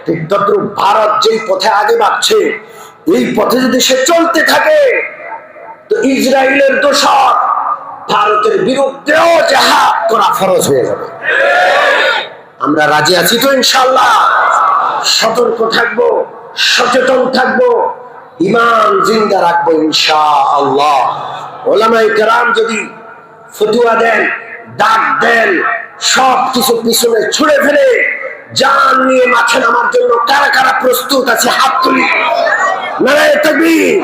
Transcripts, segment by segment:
ঠিক তদ্রুপ ভারত যেই পথে আগে বাড়ছে, এই পথে যদি সে চলতে থাকে তো ইসরায়েলের দোষর ভারতের বিরুদ্ধেও জিহাদ করা ফরজ হয়ে যাবে। আমরা রাজি আছি তো ইনশাআল্লাহ? সতর্ক থাকবো, সচেতন থাকবো, ঈমান জিন্দা রাখবো ইনশাআল্লাহ। উলামায়ে কেরাম যদি ফতোয়া দেন, ডাক দেন, সব কিছু পিছনে ছুড়ে ফেলে জান নিয়ে মাঠে নামার জন্য কারা কারা প্রস্তুত আছে? হাত তুলি। নারায়ে তাকবীর,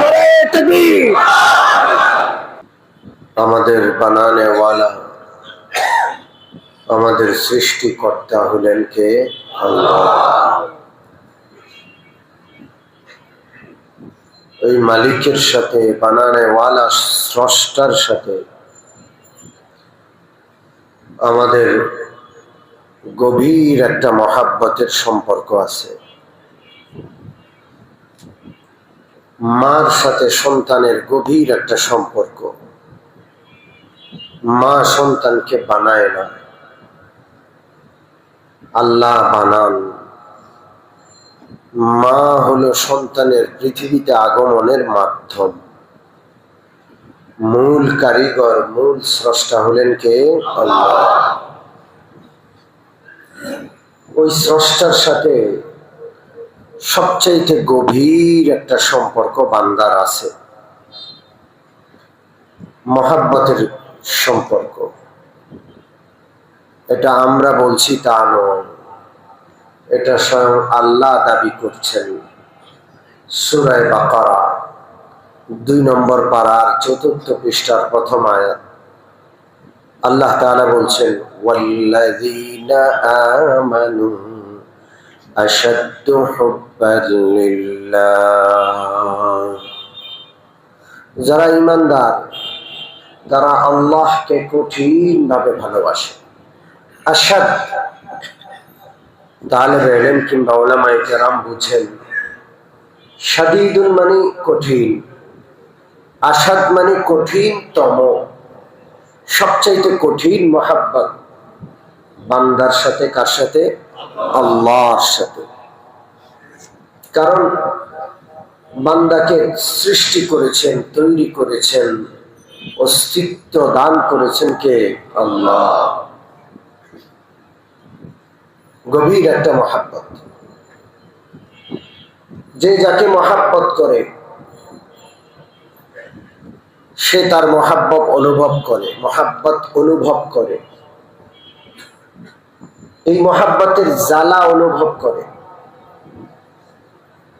নারায়ে তাকবীর। আমাদের বানানে ওয়ালা, আমাদের সৃষ্টিকর্তা হলেন কে? আল্লাহ। ওই মালিকের সাথে, বানানে ওয়ালা স্রষ্টার সাথে আমাদের গভীর একটা মহাব্বতের সম্পর্ক আছে। মার সাথে সন্তানের গভীর একটা সম্পর্ক। মা সন্তানকে বানায় না, আল্লাহ বানান। মা হলো সন্তানের পৃথিবীতে আগমনের মাধ্যম। মূল কারিগর, মূল স্রষ্টা হলেন কে? আল্লাহ। ওই স্রষ্টার সাথে সবচাইতে গভীর একটা সম্পর্ক বান্দার আছে, মহাব্বতের সম্পর্ক। এটা আমরা বলছি তা নয়, এটা স্বয়ং আল্লাহ দাবি করছেন। সূরা বাকারা 2 নম্বর পারার 4th পৃষ্ঠার প্রথম আয়াত। আল্লাহ তাআলা বলছেন, ওয়াল্লাযীনা আমানু আশাদ্দু হুব্বান লিল্লাহ। যারা ঈমানদার তারা আল্লাহকে কঠিনভাবে ভালোবাসে। আশাদ, তালেবে ইলম কিংবা উলামায়ে কেরাম বুঝেন, শাদীদুন মানে কঠিন, আশাদ মানে কঠিনতম। সবচাইতে কঠিন মহাব্বত বান্দার সাথে কার সাথে? আল্লাহর সাথে। কারণ বান্দাকে সৃষ্টি করেছেন, তৈরি করেছেন, অস্তিত্ব দান করেছেন কে? আল্লাহ। গভীর একটা মহাব্বত। যে যাকে মহাব্বত করে সে তার মহাব্বত অনুভব করে, মহাব্বত অনুভব করে, এই মহাব্বতের জ্বালা অনুভব করে।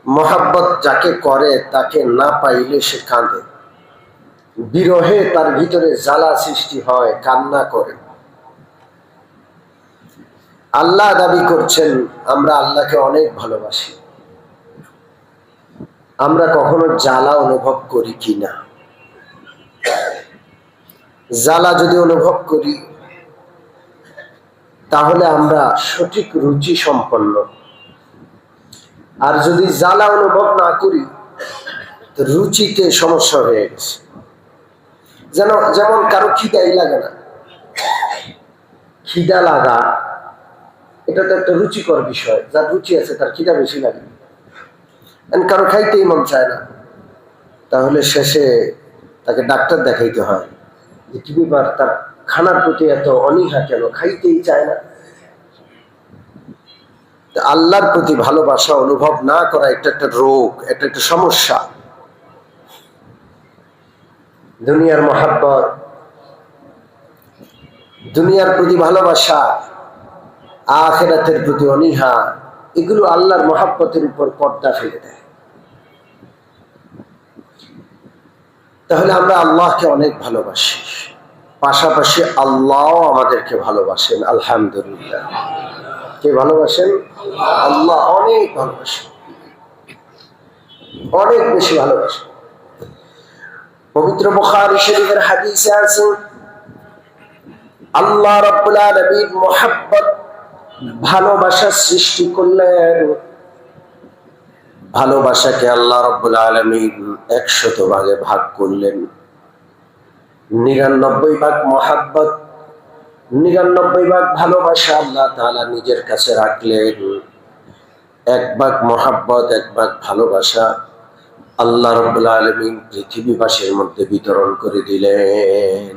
মহাব্বত যাকে করে তাকে না পাইলে সে কাঁদে, বিরহে তার ভিতরে জ্বালা সৃষ্টি হয়, কান্না করে। আল্লাহ দাবি করছেন আমরা আল্লাহকে অনেক ভালোবাসি। আমরা কখনো জ্বালা অনুভব করি কিনা? জ্বালা যদি অনুভব করি তাহলে আমরা সঠিক রুচি সম্পন্ন। আর যদি জ্বালা অনুভব না করি তো রুচিতে সমস্যা হয়ে গেছে। যেমন কারো খিদাই লাগে না, খিদা লাগা এটা তো একটা রুচিকর বিষয়। যার রুচি আছে তার খিদা বেশি লাগে। কারো খাইতেই মন চায় না, তাহলে শেষে তাকে ডাক্তার দেখাইতে হয় যে কি ব্যাপার, তার খানার প্রতি এত অনীহা কেন, খাইতেই চায় না। আল্লাহর প্রতি ভালোবাসা অনুভব না করা এটা একটা রোগ, এটা একটা সমস্যা। দুনিয়ার মহাব্বত, দুনিয়ার প্রতি ভালোবাসা, আখিরাতের প্রতি অনীহা, এগুলো আল্লাহর মহাব্বতের উপর পর্দা ফেলে দেয়। তাহলে আমরা আল্লাহকে অনেক ভালোবাসি, পাশাপাশি আল্লাহ আমাদেরকে ভালোবাসেন। আলহামদুলিল্লাহ। কে ভালোবাসেন? আল্লাহ অনেক ভালোবাসেন, অনেক বেশি ভালোবাসেন। পবিত্র বুখারী শরীফের হাদিসে আছে আল্লাহ রাব্বুল আলামিন মুহাব্বত, ভালোবাসা সৃষ্টি করলেন। ভালোবাসাকে আল্লাহ রাব্বুল আলামিন 100 ভাগে ভাগ করলেন। 99 ভাগ মুহাব্বত, 99 ভাগ ভালোবাসা আল্লাহ তাআলা নিজের কাছে রাখলেন। এক ভাগ মহাব্বত, এক ভাগ ভালোবাসা আল্লাহ রাব্বুল আলামিন পৃথিবীবাসীর মধ্যে বিতরণ করে দিলেন।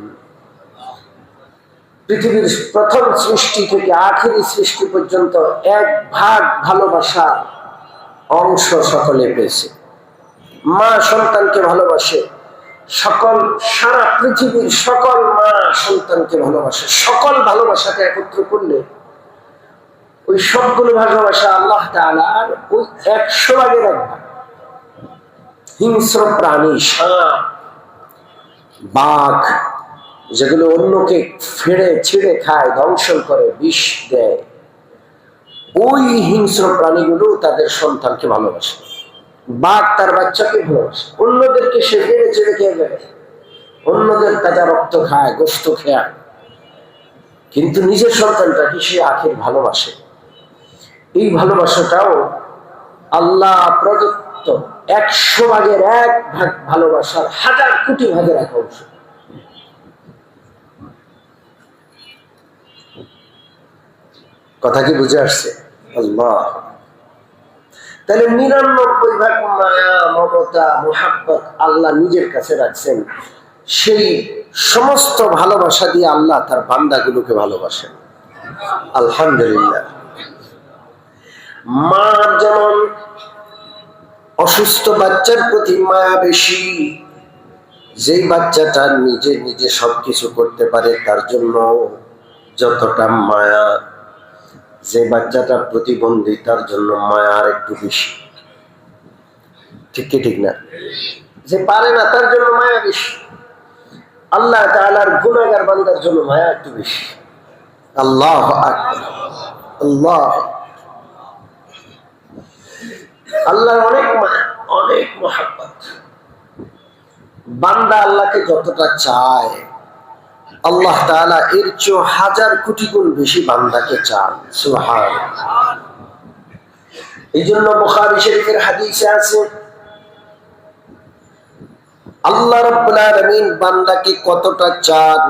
পৃথিবীর প্রথম সৃষ্টি থেকে আখেরি সৃষ্টি পর্যন্ত এক ভাগ ভালোবাসা অংশ সকলে পেয়েছে। মা সন্তানকে ভালোবাসে, সারা পৃথিবীর সকল মা সন্তানকে ভালোবাসে। সকল ভালোবাসাকে একত্র করলে ওই সবগুলো ভালোবাসা আল্লাহ তাআলার ওই 100 ভাগের 1 ভাগ। হিংস্র প্রাণী, সাপ, বাঘ, যেগুলো অন্যকে ফেড়ে ছিঁড়ে খায়, ধ্বংসন করে, বিষ দেয়, ওই হিংস্র প্রাণীগুলো তাদের সন্তানকে ভালোবাসে। বাঘ তার বাচ্চাকে ভালোবাসে, অন্যদেরকে সে ফেড়ে ছিঁড়ে খেয়ে ফেলে, অন্যদের তাজা রক্ত খায়, গোশত খায়, কিন্তু নিজের সন্তানটাকে সে আখের ভালোবাসে। এই ভালোবাসাটাও আল্লাহ প্রদত্ত 100 ভাগের 1 ভাগ ভালোবাসার 1000 কোটি ভাগের 1 অংশ। কথা কি বুঝে আসছে? আল্লাহ তাহলে 99 ভাগ মায়া, মমতা, মোহাব্বত আল্লাহ নিজের কাছে রাখছেন। সেই সমস্ত ভালোবাসা দিয়ে আল্লাহ তার বান্দাগুলোকে ভালোবাসেন। আলহামদুলিল্লাহ। মা যেমন অসুস্থ বাচ্চার প্রতি মায়া বেশি, যেই বাচ্চাটা নিজে নিজে সবকিছু করতে পারে তার জন্য যতটা মায়া, যে বাচ্চাটা প্রতিবন্ধী তার জন্য মায়া আর একটু বেশি। ঠিক কি ঠিক না? যে পারে না তার জন্য মায়া বেশি। আল্লাহ তাআলার গুনাহগার বান্দার জন্য মায়া একটু বেশি। আল্লাহু আকবার, আল্লাহ। আল্লাহর অনেক মায়া, অনেক মোহাব্বত। বান্দা আল্লাহকে যতটা চায়, আল্লাহ তাআলা এর চেয়ে 1000 কোটি গুণ বেশি বান্দাকে চান। সুবহানাল্লাহ। এই জন্য বুখারী শরীফের হাদিসে আছে, আল্লাহ রাব্বুল আলামিন বান্দাকে কতটা চান,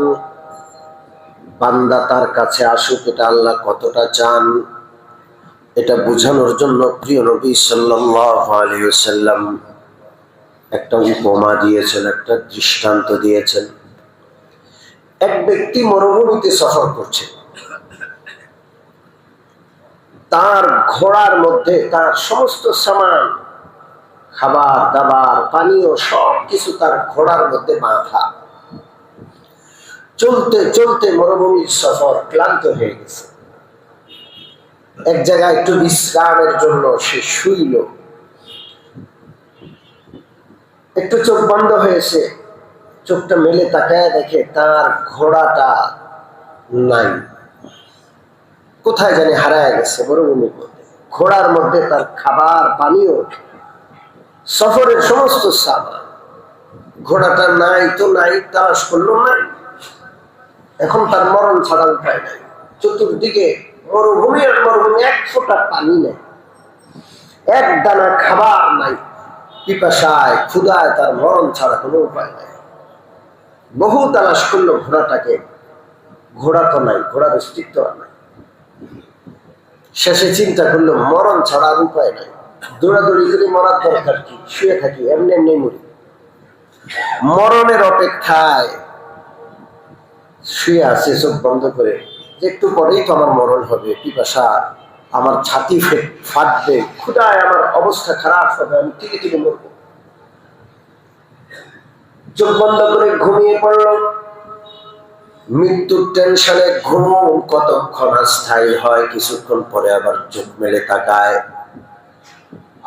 বান্দা তার কাছে আসুক, এটা আল্লাহ কতটা চান, এটা বোঝানোর জন্য প্রিয় নবী সাল্লাল্লাহু আলাইহি ওয়াসাল্লাম একটা উপমা দিয়েছেন, একটা দৃষ্টান্ত দিয়েছেন। এক ব্যক্তি মরুভূমিতে সফর করছে, তার ঘোড়ার মধ্যে তার সমস্ত সামান, খাবার দাবার, পানীয় সবকিছু তার ঘোড়ার মধ্যে বাঁধা। চলতে চলতে মরুভূমির সফর ক্লান্ত হয়ে গেছে। এক জায়গায় একটু বিশ্রামের জন্য সে শুইল। একটু চোখ বন্ধ হয়েছে, চোখটা মেলে তাকায় দেখে তার ঘোড়াটা নাই, কোথায় জানি হারায় গেছে মরুভূমির মধ্যে। ঘোড়ার মধ্যে তার খাবার, পানীয়, সফরের সমস্ত সামান। ঘোড়াটা নাই তো নাই, তালাশ করলো নাই। এখন তার মরণ ছাড়া উপায় নাই। চতুর্দিকে মরুভূমি আর মরুভূমি, 1 ফোঁটা পানি নেই, 1 দানা খাবার নাই। পিপাসায়, ক্ষুধায় তার মরণ ছাড়া কোনো উপায় নাই। বহু তালাশ করলো ঘোড়াটাকে, ঘোড়া তো নাই, ঘোড়ার অস্তিত্ব আর নাই। শেষে চিন্তা করলো মরণ ছাড়া আর উপায় নাই, দৌড়াদৌড়ি করে মরার দরকার কি, শুয়ে থাকি, এমনি এমনি মরি। মরণের অপেক্ষায় শুয়ে আছে চোখ বন্ধ করে, যে একটু পরেই তো আমার মরণ হবে, পিপাসা আমার ছাতি ফাটবে, ক্ষুধায় আমার অবস্থা খারাপ হবে, আমি থেকে থেকে মরব। চোখ বন্ধ করে ঘুমিয়ে পড়ল। মৃত্যুর টেনশনে ঘুম কতক্ষণ স্থায়ী হয়, কিছুক্ষণ পরে আবার চোখ মেলে তাকায়।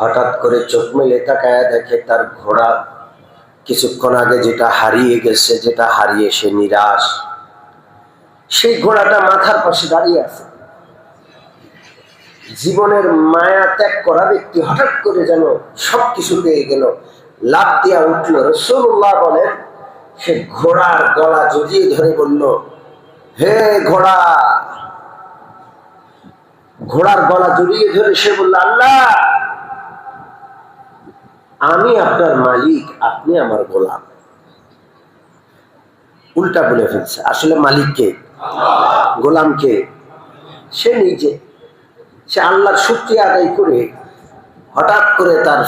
হঠাৎ করে চোখ মেলে তাকায় দেখে তার ঘোড়া কিছুক্ষণ আগে যেটা হারিয়ে গেছে, যেটা হারিয়ে সে নিরাশ, সেই ঘোড়াটা মাথার পাশে দাঁড়িয়ে আছে। জীবনের মায়া ত্যাগ করা ব্যক্তি হঠাৎ করে যেন সবকিছু পেয়ে গেল, লাফ দিয়া উঠল। রাসূলুল্লাহ বলেন, সে ঘোড়ার গলা জড়িয়ে ধরে বলল, হে ঘোড়া। ঘোড়ার গলা জড়িয়ে ধরে সে বলল, আল্লাহ, আমি আপনার মালিক, আপনি আমার গোলাম। উল্টা বলে ফেলছে, আসলে মালিক কে? গোলাম কে? সে নিজে। সে আল্লাহর শুকরিয়া আদায় করে হঠাৎ করে তার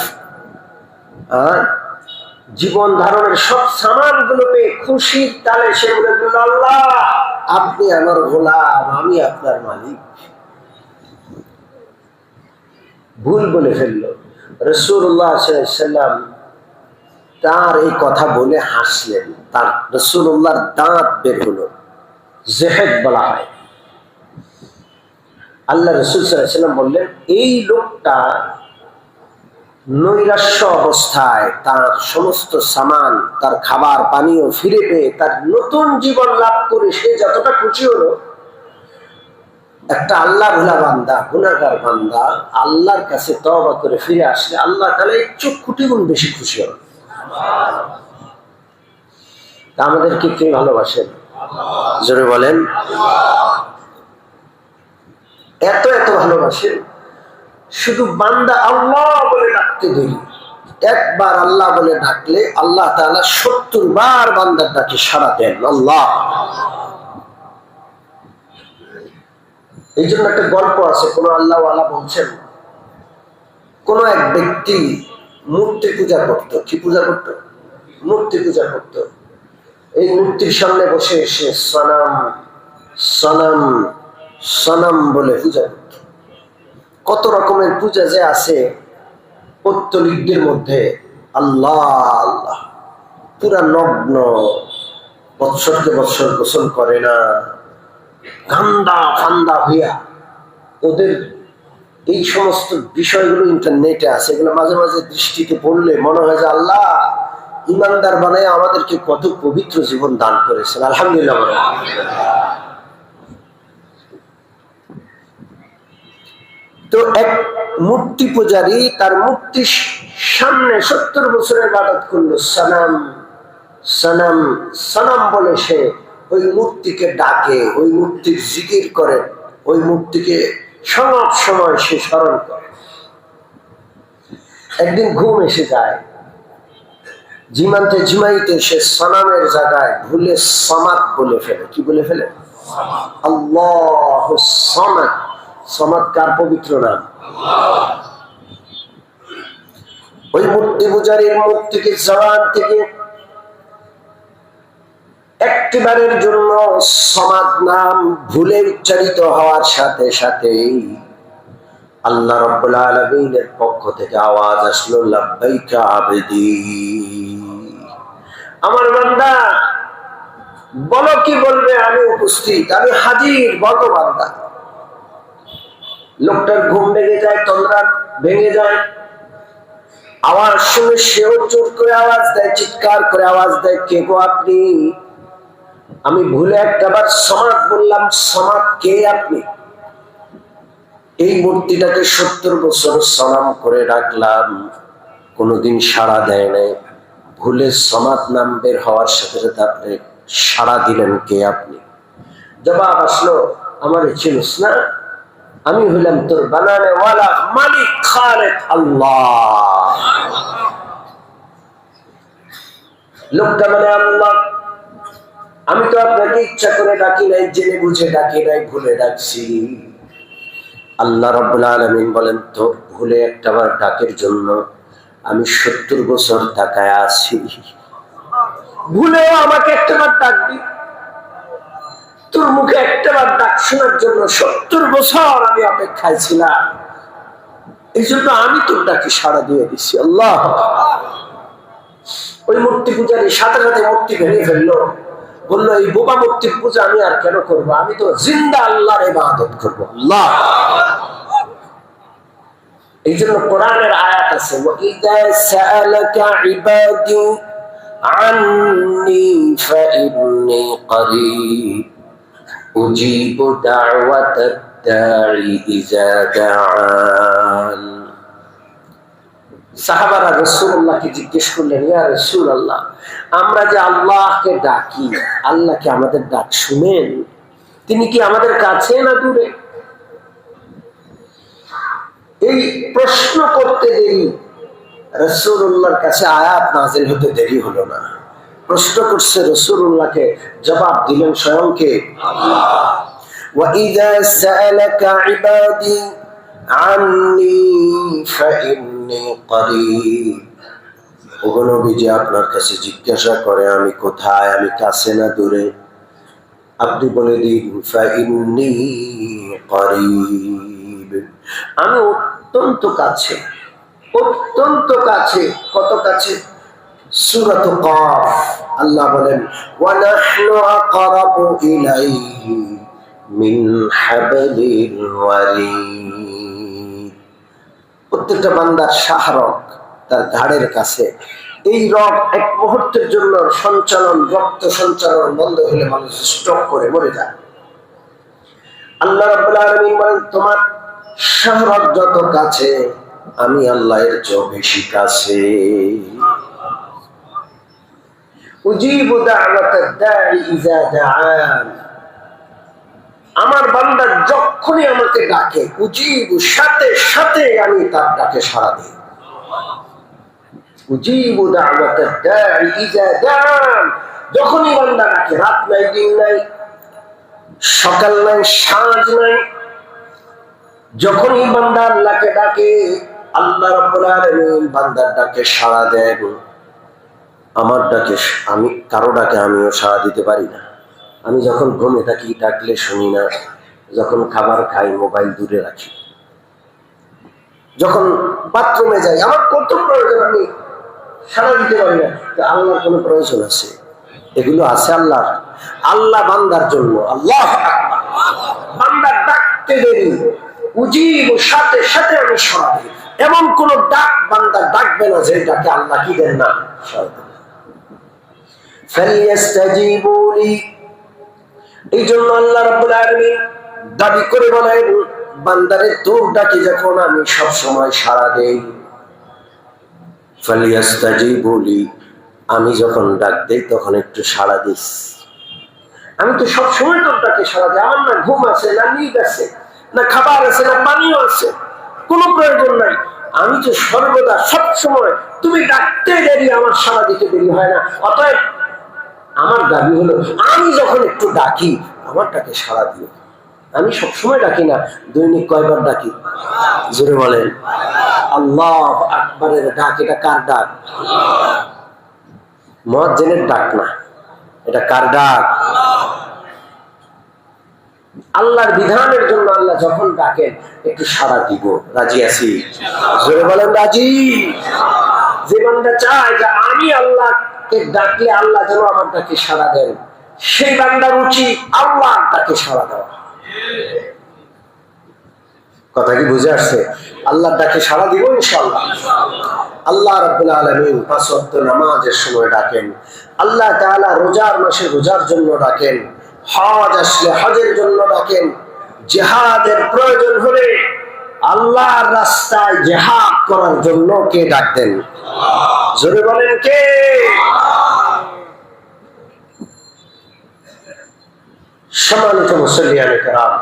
জীবন ধারণের সব সামান গুলো পেয়ে খুশির তালে সে বলে বলল, আল্লাহ আপনি আমার গোলাম, আমি আপনার মালিক। ভুল বলে ফেললো। রাসূলুল্লাহ সাল্লাল্লাহু আলাইহি ওয়াসাল্লাম তার এই কথা বলে হাসলেন। তার রাসূলুল্লাহর দাঁত বের হলো, জেহেদ বলা হয়। আল্লাহ রাসূল সাল্লাল্লাহু আলাইহি ওয়াসাল্লাম বললেন, এই লোকটা নৈরাশ্য অবস্থায় তার সমস্ত সামান, তার খাবার পানীয় ফিরে পেয়ে তার নতুন জীবন লাভ করে সে যতটা খুশি হলো, একটা আল্লাহ ভোলা বান্দা, গুনাহগার বান্দা আল্লাহর কাছে তওবা করে ফিরে আসলে আল্লাহ তাআলা 1 কোটি গুণ বেশি খুশি হন। আমাদেরকে কে ভালোবাসেন? জোরে বলেন। এত এত ভালোবাসেন, শুধু বান্দা আল্লাহ বলে ডাকতে দেরি। একবার আল্লাহ বলে ডাকলে আল্লাহ তাআলা 70 বার বান্দার ডাকে সাড়া দেন। আল্লাহ। এই জন্য একটা গল্প আছে, কোন আল্লাহওয়ালা বলছেন, কোন এক ব্যক্তি মূর্তি পূজা করত। কি পূজা করত? মূর্তি পূজা করত। এই মূর্তির সামনে বসে এসে সনম সনম সনম বলে পূজা করত। কত রকমের পূজা যে আছে পৌত্তলিকদের মধ্যে। আল্লাহ আল্লাহ, পুরা নগ্ন, বৎসরকে বৎসর গোসল করে না, গান্দা ফান্দা হইয়া। ওদের এই সমস্ত বিষয়গুলো ইন্টারনেটে আছে, এগুলো মাঝে মাঝে দৃষ্টিতে পড়লে মনে হয় যে আল্লাহ ইমানদার বানায় আমাদেরকে কত পবিত্র জীবন দান করেছেন। আলহামদুলিল্লাহ। তো এক মূর্তি পূজারী তার মূর্তির সামনে 70 বছরের ইবাদত করলো। সনম সনম সনম বলে সে ওই মূর্তিকে ডাকে, ওই মূর্তির জিকির করে, ওই মূর্তিকে সব সময় সে স্মরণ করে। একদিন ঘুম এসে যায়, জিমানতে জিমাইতে সে সনমের জায়গায় ভুলে সমাদ বলে ফেলে। কি বলে ফেলে? আল্লাহ সমাদ। সমাদ কার পবিত্র নাম? ওই মূর্তি পূজারীর মুখ থেকে, জবান থেকে একটিবারের জন্য সমাদ নাম ভুলে উচ্চারিত হওয়ার সাথে সাথেই আল্লাহ রাব্বুল আলামিনের পক্ষ থেকে আওয়াজ আসলো, লাব্বাইকা আবদি। আমার বান্দা বলো কি বলবে, আমি উপস্থিত, আমি হাজির, বলো বান্দা। লোকটার ঘুম ভেঙে যায়, তন্দ্রা ভেঙে যায়। আওয়াজ শুনে সেও চোট করে আওয়াজ দেয়, চিৎকার করে আওয়াজ দেয়, কে গো আপনি? আমি ভুলে একটাবার সমাদ বললাম। সমাদ কে আপনি? এই মূর্তিটাকে 70 বছর সনাম করে রাখলাম, কোনোদিন সাড়া দেয় নাই। ভুলে সমাদ নাম বের হওয়ার সাথে সাথে আপনি সাড়া দিলেন, কে আপনি? জবাব আসলো, আমার চিনিস না, আমি হইলাম তোর বানানে ওয়ালা মালিক খালেক আল্লাহ। লোকটা মানে আল্লাহ। আমি তো আপনাকে ইচ্ছা করে ডাকি নাই, জেনে বুঝে ডাকি নাই, ভুলে ডাকছি। আল্লাহ রাব্বুল আলামিন বলেন, তো ভুলে একটাবার ডাকের জন্য আমি 70 বছর তাকায় আছি। ভুলেও আমাকে একটাবার ডাকবি, তোর মুখে একটাবার ডাক শোনার জন্য 70 বছর আমি অপেক্ষায় ছিলাম। এই জন্য আমি তোর ডাকে সাড়া দিয়ে দিছি। আল্লাহ। ওই মূর্তি পূজারী সাথে সাথে মূর্তি ভেঙে ফেললো, বললো, এই বোবা মূর্তির পূজা আমি আর কেন করবো? আমি তো জিন্দা আল্লাহর ইবাদত করবো। আল্লাহ। এই জন্য কোরআনের আয়াত আছে, ওয়াইদা সাআলাকা ইবাদি আন্নী ফাইন্নী করিব উজিবু দাওয়াতাদ দাঈ ইযা দাআন। সাহাবারা রাসূলুল্লাহকে জিজ্ঞেস করলেন, ইয়া রাসূলুল্লাহ, আমরা যে আল্লাহকে ডাকি, আল্লাহ কি আমাদের ডাক শুনেন? তিনি কি আমাদের কাছে না দূরে? এই প্রশ্ন করতে দেরি রাসূলুল্লাহর কাছে আয়াত নাযিল হতে দেরি হলো না। প্রশ্ন করছে রাসূলুল্লাহকে, জবাব দিলেন স্বয়ং কে? আল্লাহ। ওয়াইদা সাআলাকা ইবাদি আন্নী ফাইন্নী করিব। ওগো নবীজি আপনার কাছে জিজ্ঞাসা করে আমি কোথায়, আমি কাছে না দূরে? আপনি বলে দিন ফাইন্নী করিব, আমি অত্যন্ত কাছে, অত্যন্ত কাছে। কত কাছে? সূরাত কাফ আল্লাহ বলেন ওয়া নাহনু আকরাবু ইলাইহি মিন হাবলিল ওয়ারিদ। প্রত্যেকটা বান্দার শাহরগ তার ঘাড়ের কাছে। এই রগ এক মুহূর্তের জন্য সঞ্চালন, রক্ত সঞ্চালন বন্ধ হলে মানুষ স্ট্রোক করে মরে যায়। আল্লাহ রাব্বুল আলামিন বলেন তোমার শাহরগ যত কাছে, আমি আল্লাহ এর চেয়ে বেশি কাছে। উজিবু দাওয়াতাদ দাঈ ইযা দাআন, আমার বান্দা যখনই আমাকে ডাকে, উজিবু সাথে সাথে আমি তার ডাকে সাড়া দিই। উজিবু দাওয়াতাদ দাঈ ইযা দাআন, যখনই বান্দা ডাকে, রাত নাই দিন নাই, সকাল নাই সাঁঝ নাই, যখনই বান্দা আল্লাহকে ডাকে, আল্লাহ রাব্বুল আলামিন বান্দার ডাকে সাড়া দেন। আমার ডাকে, আমি কারো ডাকে আমিও সাড়া দিতে পারি না। আমি যখন ঘুমে থাকি ডাকলে শুনি না, যখন খাবার খাই মোবাইল দূরে রাখি, যখন বাথরুমে যাই আমার কত প্রয়োজন, আমি সাড়া দিতে পারি না। আল্লাহর কোনো প্রয়োজন আছে? এগুলো আছে আল্লাহর। আল্লাহ বান্দার জন্য, আল্লাহ বান্দার ডাকতে দেরি, উজিব সাথে সাথে আমি সাড়া দিই। এমন কোন ডাক বান্দা ডাকবে না যে ডাকে আল্লাহ কি দেন না, সাড়া দেন। ফালিয়াস্তাজিবু লি, এই জন্য আল্লাহ রাব্বুল আলামিন দাবি করে বলেন বান্দারে তোর ডাকে যখন আমি সব সময় সাড়া দেই, ফালিয়াস্তাজিবু লি, আমি যখন ডাক দেই তখন একটু সাড়া দিস। আমি তো সব সময় তোর ডাকে সাড়া দিই। আমার না ঘুম আছে, না নিদ আছে, না খাবার আছে, না পানিও আছে, কোনো প্রয়োজন নাই। আমি তো সর্বদা সব সময়, তুমি ডাকতে দেরি, আমার সাড়া দিতে দেরি হয় না। অতএব আমার দাবি হলো আমি যখন একটু ডাকি আমার ডাকে সাড়া দিও। আমি সবসময় ডাকি না, দৈনিক কয়বার ডাকি? জোরে বলেন। আল্লাহু আকবারের ডাক, এটা কার ডাক? মুয়াজ্জিনের ডাক না, এটা কার ডাক? আল্লাহর বিধানের জন্য আল্লাহ যখন ডাকেন একটু সাড়া দিব। রাজি আছি? জোরে বলেন রাজি। যে বান্দা চায় যে আমি আল্লাহকে ডাকলে আল্লাহ যেন আমার ডাকে সাড়া দেন, সেই বান্দার উচিত আল্লাহর ডাকে সাড়া দেওয়া। কথা কি বুঝে আসছে? আল্লাহর ডাকে সাড়া দিব ইনশাআল্লাহ। আল্লাহ রাব্বুল আলামিন পাঁচ ওয়াক্ত নামাজের সময় ডাকেন। আল্লাহ তাআলা রোজার মাসে রোজার জন্য ডাকেন, হজ আসলে হজের জন্য ডাকেন, জিহাদের প্রয়োজন হলে আল্লাহর রাস্তায় জিহাদ করার জন্য কে ডাক দেন? জোরে বলেন কে? সম্মানিত মুসল্লিয়ানে কেরাম,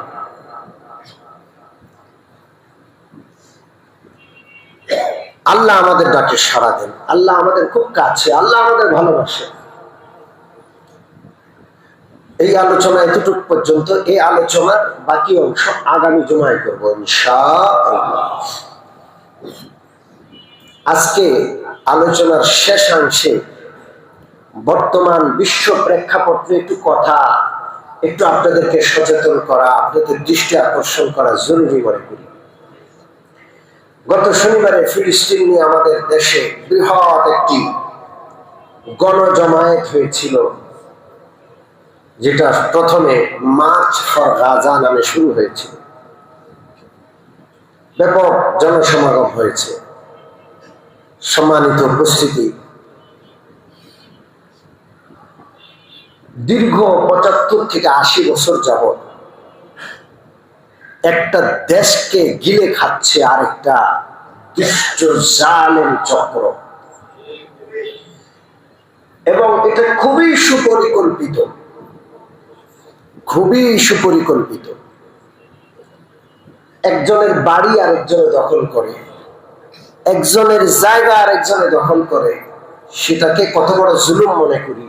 আল্লাহ আমাদের ডাকে সাড়া দেন। আল্লাহ আমাদের খুব কাছে, আল্লাহ আমাদের ভালোবাসে। এই আলোচনা এতটুকু পর্যন্ত। এই আলোচনার বাকি অংশ আগামী জুমায় করবো ইনশাআল্লাহ। আজকে আলোচনার শেষাংশে বর্তমান বিশ্ব প্রেক্ষাপটে একটু কথা, একটু আপনাদেরকে সচেতন করা, আপনাদের দৃষ্টি আকর্ষণ করা জরুরি মনে করি। গত শনিবারে ফিলিস্তিন নিয়ে আমাদের দেশে বৃহৎ একটি গণজমায়েত হয়েছিল, যেটা প্রথমে মার্চ ফর গাজা নামে শুরু হয়েছিল। ব্যাপক জনসমাগম হয়েছে। সম্মানিত উপস্থিতি, দীর্ঘ ৭৫ থেকে ৮০ বছর যাবৎ একটা দেশকে গিলে খাচ্ছে আরেকটা দুষ্ট জালেম চক্র, এবং এটা খুবই সুপরিকল্পিত, খুবই সুপরিকল্পিত। একজনের বাড়ি আরেকজনে দখল করে, একজনের জায়গা আরেকজনে দখল করে, সেটাকে কত বড় জুলুম মনে করি,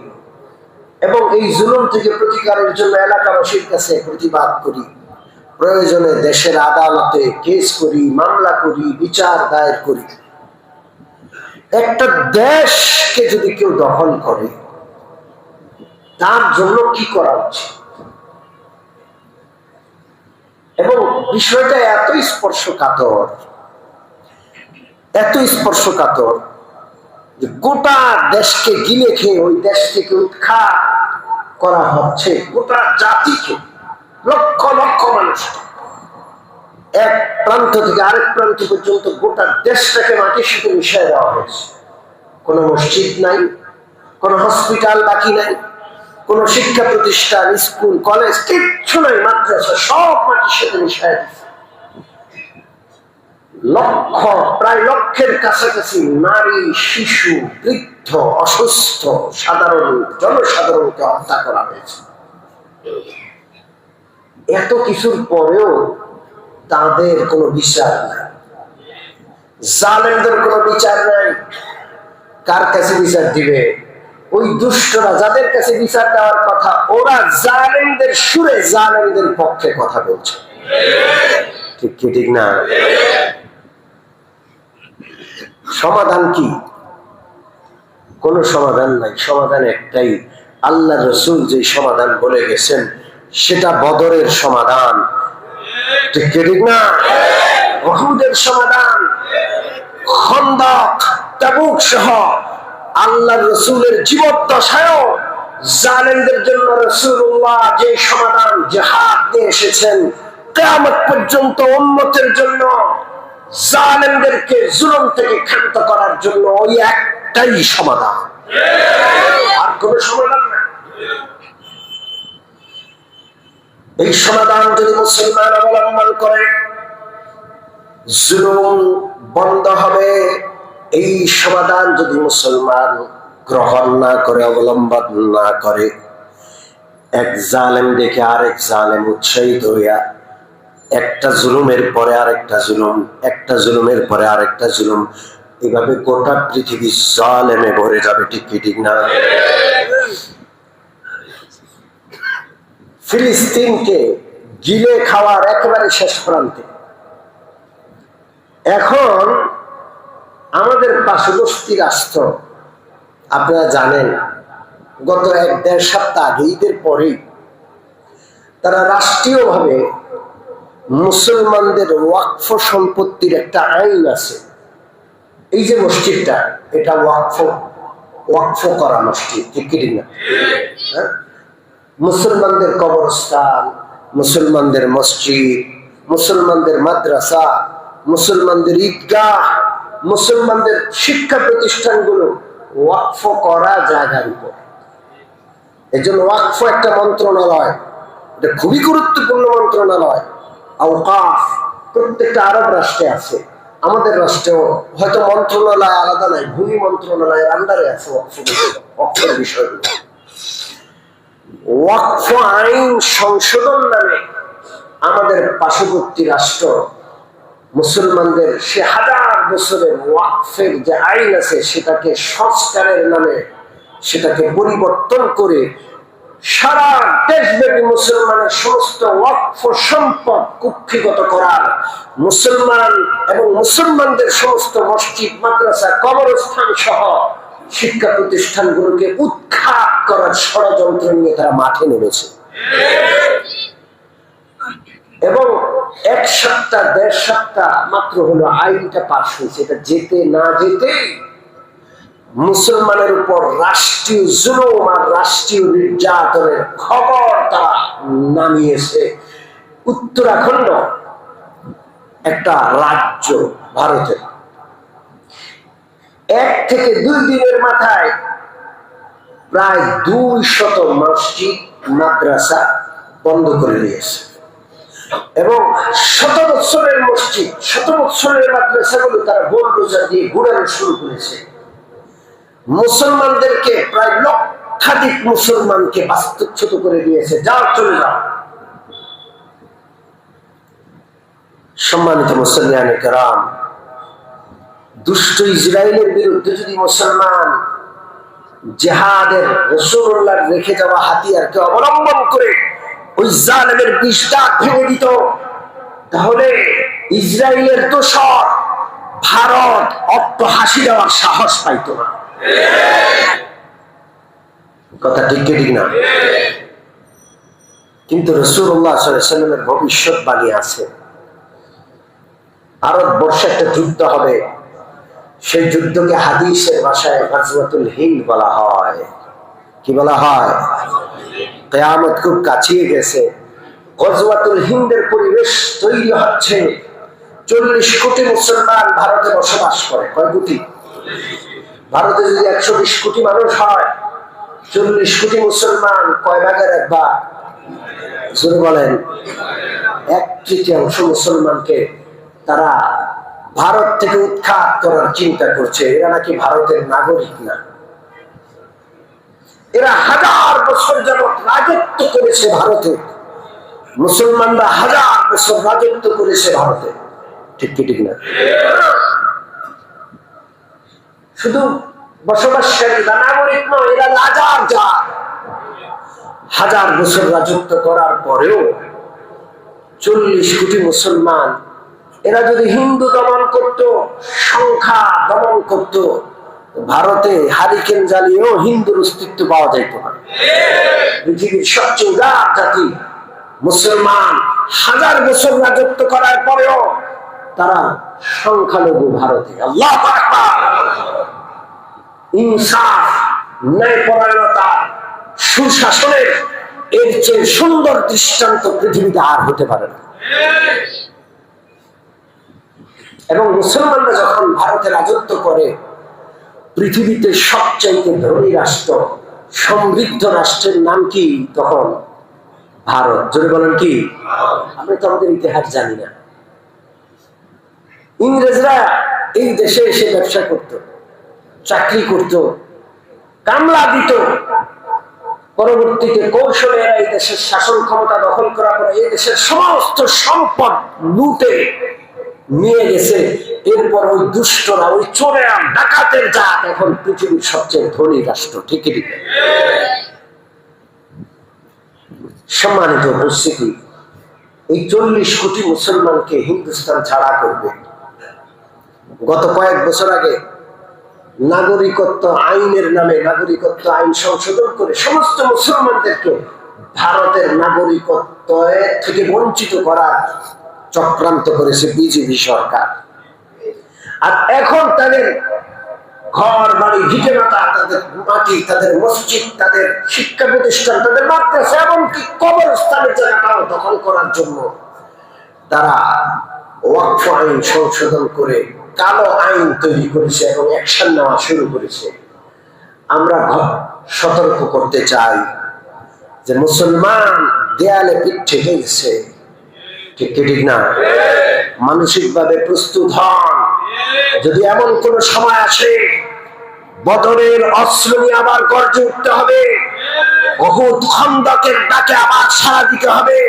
এবং এই জুলুম থেকে প্রতিকারের জন্য এলাকাবাসীর কাছে প্রতিবাদ করি, প্রয়োজনে দেশের আদালতে কেস করি, মামলা করি, বিচার দায়ের করি। একটা দেশকে যদি কেউ দখল করে তার জন্য কি করা উচিত? এবং বিষয়টা এত স্পর্শকাতর, এত স্পর্শকাতর যে গোটা দেশকে গিলে খেয়ে ওই দেশ থেকে উৎখাত করা হচ্ছে, গোটা জাতিকে, লক্ষ লক্ষ মানুষ এক প্রান্ত থেকে আরেক প্রান্ত পর্যন্ত গোটা দেশটাকে মাটির সাথে মিশিয়ে দেওয়া হয়েছে। কোনো মসজিদ নাই, কোনো হসপিটাল বাকি নাই, কোনো শিক্ষা প্রতিষ্ঠান, স্কুল, কলেজ কিচ্ছু নাই, মাদ্রাসা সব মাটির সাথে মিশিয়ে দিচ্ছে। লক্ষ, প্রায় লক্ষের কাছাকাছি নারী, শিশু, বৃদ্ধ, অসুস্থ, সাধারণ জনসাধারণকে হত্যা করা হয়েছে। এত কিছুর পরেও তাদের কোনো বিচার নাই, জালেমদের কোনো বিচার নাই। কার কাছে বিচার দিবে? ওই দুষ্টরা যাদের কাছে বিচার দেওয়ার কথা, ওরা জালেমদের সুরে জালেমদের পক্ষে কথা বলছে। ঠিক কি ঠিক না? সমাধান কি? কোন সমাধান নাই। সমাধান একটাই, আল্লাহ রসুল যে সমাধান বলে গেছেন সেটা বদরের সমাধান। ঠিক কি ঠিক না? উহুদের সমাধান, খন্দক, তাবুক সহ আল্লাহ রসুলের জীবদ্দশায়ও জালেমদের জন্য রাসূলুল্লাহ যে সমাধান জিহাদ নিয়ে এসেছেন, কিয়ামত পর্যন্ত উম্মতের জন্য জালেমদেরকে জুলুম থেকে ক্ষান্ত করার জন্য ওই একটাই সমাধান, আর কোন সমাধান না। এই সমাধান যদি মুসলমান অবলম্বন করে জুলুম বন্ধ হবে। এই সমাধান যদি মুসলমান গ্রহণ না করে, অবলম্বন না করে, এক জালেম দেখে আরেক জালেম উৎসাহিত হইয়া একটা জুলুমের পরে আরেকটা জুলুম, একটা জুলুমের পরে আরেকটা জুলুম, এভাবে গোটা পৃথিবী জালেমে ভরে যাবে। ঠিক কি ঠিক না? ফিলিস্তিনকে গিলে খাওয়ার একেবারে শেষ প্রান্তে। এখন আমাদের পার্শ্ববর্তী রাষ্ট্র, আপনারা জানেন গত 1-1.5 সপ্তাহ আগে ঈদের পরেই তারা রাষ্ট্রীয়ভাবে মুসলমানদের ওয়াকফ সম্পত্তির একটা আইন আছে। এই যে মসজিদটা, এটা ওয়াকফ করা মসজিদ। ঠিক কি না? মুসলমানদের কবরস্থান, মুসলমানদের মসজিদ, মুসলমানদের মাদ্রাসা, মুসলমানদের ঈদগাহ, মুসলমানদের শিক্ষা প্রতিষ্ঠানগুলো ওয়াকফ করা জায়গার উপর। এই জন্য ওয়াকফ একটা মন্ত্রণালয়, এটা খুবই গুরুত্বপূর্ণ মন্ত্রণালয়। আওকাফ প্রত্যেকটা আরব রাষ্ট্রে আছে, আমাদের রাষ্ট্রেও হয়তো মন্ত্রণালয় আলাদা নাই, ভূমি মন্ত্রণালয়ের আন্ডারে আছে ওয়াকফের বিষয়গুলো। ওয়াকফ আইন সংশোধন নামে আমাদের পার্শ্ববর্তী রাষ্ট্র মুসলমানদের সে 1000 বছরের ওয়াকফের যে আইন আছে সেটাকে সংস্কারের নামে সেটাকে পরিবর্তন করে সারা দেশব্যাপী মুসলমানের সমস্ত ওয়াকফ সম্পদ কুক্ষিগত করার, মুসলমান এবং মুসলমানদের সমস্ত মসজিদ, মাদ্রাসা, কবরস্থান সহ শিক্ষা প্রতিষ্ঠানগুলোকে উৎখাত করার ষড়যন্ত্র নিয়ে তারা মাঠে নেমেছে। এবং 1 সপ্তাহ 1.5 সপ্তাহ মাত্র হলো আইনটা পাশ হয়েছে। এটা যেতে না যেতে মুসলমানের উপর রাষ্ট্রীয় জুলুম আর রাষ্ট্রীয় নির্যাতনের খবর তারা নামিয়েছে। উত্তরাখণ্ড একটা রাজ্য ভারতের, 1 থেকে 2 দিনের মাথায় প্রায় 200 মসজিদ, মাদ্রাসা বন্ধ করে দিয়েছে। এবং 100 বছরের মসজিদ, 100 বছরের মাদ্রাসাগুলো তারা বুলডোজার দিয়ে ঘুরানো শুরু করেছে। মুসলমানদেরকে প্রায় লক্ষাধিক মুসলমানকে বাস্তুচ্যুত করে দিয়েছে, যাও চলে যাও। সম্মানিত মুসলমানে কেরাম, দুষ্ট ইসরায়েলের বিরুদ্ধে যদি মুসলমান জিহাদের রাসূলুল্লাহ রেখে যাওয়া হাতিয়ারকে অবলম্বন করে ওই জালেমের বিষ দাঁত ভেঙে দিত, তাহলে ইসরায়েলের দোষর ভারত অট্ট হাসি দেওয়ার সাহস পাইত না। কথা ঠিক ঠিক না? কিন্তু রাসূলুল্লাহ সাল্লাল্লাহু আলাইহি ওয়াসাল্লামের ভবিষ্যৎবাণী আছে, ভারতবর্ষে একটা যুদ্ধ হবে। সেই যুদ্ধকে হাদিসের ভাষায় গাজওয়াতুল হিন্দ বলা হয়। কি বলা হয়? কিয়ামত খুব কাছে গেছে। গাজওয়াতুল হিন্দের পরিবেশ তৈরি হচ্ছে। 40 কোটি মুসলমান ভারতে বসবাস করে। কয় কোটি? ভারতে যদি 120 কোটি মানুষ হয়, 40 কোটি মুসলমান কয় ভাগের এক ভাগ? জোরে বলেন। 1/3 মুসলমানকে তারা ভারত থেকে উৎখাত করার চিন্তা করছে। এরা নাকি ভারতের নাগরিক না, এরা হাজার বছর যাবৎ রাজত্ব করেছে ভারতে। মুসলমানরা হাজার বছর রাজত্ব করেছে ভারতে। ঠিক কি ঠিক না? শুধু বসবাসকারী বা নাগরিক নয়, এরা রাজার জাত। হাজার বছর রাজত্ব করার পরেও 40 কোটি মুসলমান, এরা যদি হিন্দু দমন করত, সংখ্যা দমন করত, ভারতে হারিকেন জ্বালিয়েও হিন্দুর অস্তিত্ব পাওয়া যাইত না। পৃথিবীর সবচেয়ে উদার জাতি মুসলমান, হাজার বছর রাজত্ব করার পরেও তারা সংখ্যালঘু ভারতে। আল্লাহু আকবার। ইনসাফ, ন্যায়পরায়ণতা, সুশাসনের এর চেয়ে সুন্দর দৃষ্টান্ত পৃথিবীতে আর হতে পারে না। এবং মুসলমানরা যখন ভারতে রাজত্ব করে, পৃথিবীতে সবচাইতে ধনী রাষ্ট্র, সমৃদ্ধ রাষ্ট্রের নাম কি তখন? ভারত। জোরে বলেন কি? আমরা তো আমাদের ইতিহাস জানি না। ইংরেজরা এই দেশে এসে ব্যবসা করত, চাকরি করত, কামলা দিত। পরবর্তীতে কৌশলে এরা এই দেশের শাসন ক্ষমতা দখল করার পরে এই দেশের সমস্ত সম্পদ লুটে নিয়ে গেছে। এরপর ওই দুষ্টরা, ওই চোরেরা, ডাকাতের জাত এখন পৃথিবীর সবচেয়ে ধনী রাষ্ট্র। ঠিক ঠিক। সম্মানিত উপস্থিতি, এই 40 কোটি মুসলমানকে হিন্দুস্তান ছাড়া করবে। গত কয়েক বছর আগে নাগরিকত্ব আইনের নামে নাগরিকত্ব আইন সংশোধন করে সমস্ত মুসলমানদেরকে ভারতের নাগরিকত্ব থেকে বঞ্চিত করার চক্রান্ত করেছে বিজেপি সরকার। আর এখন তাদের ঘর বাড়ি, ভিটে মাতা, তাদের মাটি, তাদের মসজিদ, তাদের শিক্ষা প্রতিষ্ঠান, তাদের মাদ্রাসা, এমনকি কবরস্থানের জায়গাটাও দখল করার জন্য তারা ওয়াকফ আইন সংশোধন করে কালো আইন তৈরি করেছে এবং অ্যাকশন নেওয়া শুরু করেছে। আমরা সতর্ক করতে চাই যে মুসলমান দেয়ালে পিঠ ঠেকে গেছে। ঠিক ঠিক না? মানসিকভাবে প্রস্তুত হন। যদি এমন কোন সময় আসে, বদরের অস্ত্র নিয়ে আবার গর্জে উঠতে হবে, উহুদ খন্দকের ডাকে আবার সাড়া দিতে হবে।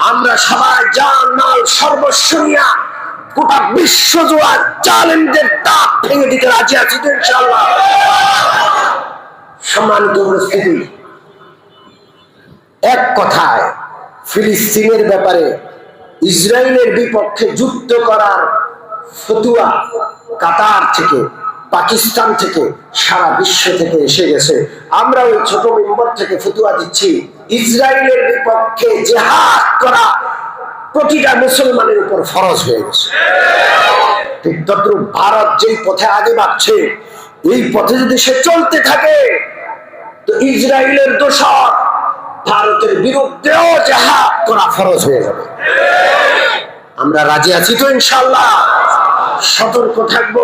আমরা সবাই জান মাল সর্বস্ব নিয়ে গোটা বিশ্ব জোড়া জালেমদের দাঁত ভেঙে দিতে রাজি আছি তো ইনশাআল্লাহ। সম্মানিত উপস্থিতি, এক কথায় ফিলিস্তিনের ব্যাপারে ইসরায়েলের বিপক্ষে যুদ্ধ করার ফতুয়া কাতার থেকে, পাকিস্তান থেকে, সারা বিশ্ব থেকে এসে গেছে। আমরা ওই ছোট মেম্বার থেকে ফতুয়া দিচ্ছি, ইসরায়েলের বিপক্ষে জিহাদ করা প্রতিটা মুসলমানের উপর ফরজ হয়ে গেছে। ঠিক তদ্রুপ ভারত যেই পথে আগে বাড়ছে, এই পথে যদি সে চলতে থাকে, তো ইসরায়েলের দোষর ভারতের বিরুদ্ধেও জিহাদ করা ফরজ হয়ে যাবে। আমরা রাজি আছি তো ইনশাআল্লাহ। সতর্ক থাকবো,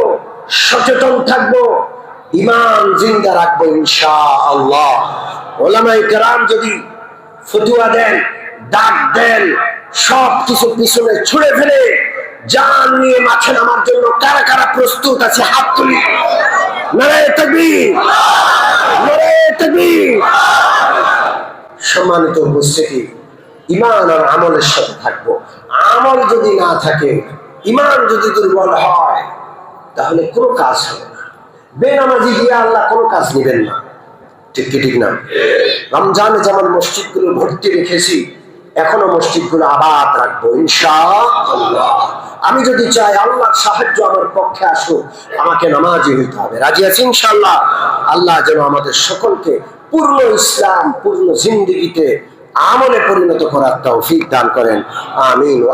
সচেতন থাকবো, ঈমান জিন্দা রাখবো ইনশাআল্লাহ। ওলামায়ে কেরাম যদি ফতোয়া দেন, ডাক দেন, সবকিছু পিছনে ছুড়ে ফেলে জান নিয়ে মাঠে নামার জন্য কারা কারা প্রস্তুত আছে? হাত তুলি। নারায়ে তাকবীর, নারায়ে তাকবীর। সম্মানিত উপস্থিতি, ঈমান আর আমলের সাথে থাকবো। আমল যদি না থাকে, ঈমান যদি দুর্বল হয়, তাহলে কোনো কাজ হবে না। বেনামাজি দিয়ে আল্লাহ কোনো কাজ নেবেন না। ঠিক কি ঠিক না? রমজানে যেমন মসজিদগুলো ভর্তি রেখেছি, এখনো মসজিদগুলো আবাদ রাখবো ইনশাআল্লাহ। আমি যদি চাই আল্লাহর সাহায্য আমার পক্ষে আসুক, আমাকে নামাজি হইতে হবে। রাজি আছি ইনশাআল্লাহ? আল্লাহ যেন আমাদের সকলকে পূর্ণ ইসলাম, পূর্ণ জিন্দেগিতে আমলে পরিণত করার তৌফিক দান করেন। আমিন।